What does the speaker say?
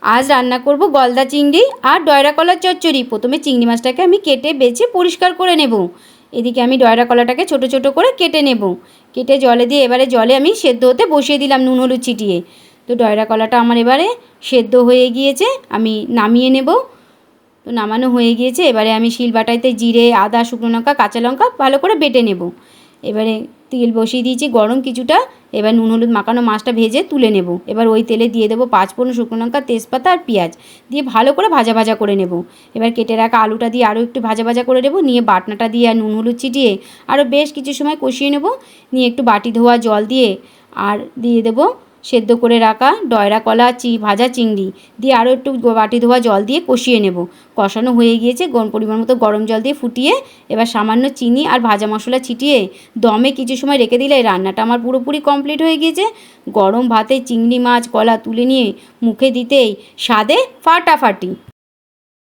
আজ রান্না করব গলদা চিংড়ি আর ডয়রা কলার চচ্চড়ি। প্রথমে চিংড়ি মাছটাকে আমি কেটে বেছে পরিষ্কার করে নেব। এদিকে আমি ডয়রা কলাটাকে ছোট ছোট করে কেটে নেব। কেটে জলে দিয়ে এবারে জলে আমি সেদ্ধ হতে বসিয়ে দিলাম নুন হলুদ ছিটিয়ে। তো ডয়রা কলাটা আমার এবারে সেদ্ধ হয়ে গিয়েছে, আমি নামিয়ে নেব। তো নামানো হয়ে গিয়েছে, এবারে আমি শিলবাটাইতে জিরে, আদা, শুকনো লঙ্কা, কাঁচা লঙ্কা ভালো করে বেটে নেব। এবারে তেল বসিয়ে দিয়েছি গরম কিছুটা। এবার নুন হলুদ মাখানো মাছটা ভেজে তুলে নেব। এবার ওই তেলে দিয়ে দেবো 5 ফোড়ন, শুকনো লঙ্কা, তেজপাতা আর পেঁয়াজ দিয়ে ভালো করে ভাজা ভাজা করে নেব। এবার কেটে রাখা আলুটা দিয়ে আরও একটু ভাজা ভাজা করে নেব। নিয়ে বাটনাটা দিয়ে আর নুন হলুদ ছিটিয়ে আরও বেশ কিছু সময় কষিয়ে নেব। নিয়ে একটু বাটি ধোয়া জল দিয়ে আর দিয়ে দেবো সেদ্ধ করে রাখা ডয়রা কলা ভাজা চিংড়ি দিয়ে আরও একটু বাটি ধোয়া জল দিয়ে কষিয়ে নেব। কষানো হয়ে গিয়েছে, পরিমাণ মতো গরম জল দিয়ে ফুটিয়ে এবার সামান্য চিনি আর ভাজা মশলা ছিটিয়ে দমে কিছু সময় রেখে দিলে রান্নাটা আমার পুরোপুরি কমপ্লিট হয়ে গিয়েছে। গরম ভাতে চিংড়ি মাছ কলা তুলে নিয়ে মুখে দিতেই স্বাদে ফাটাফাটি।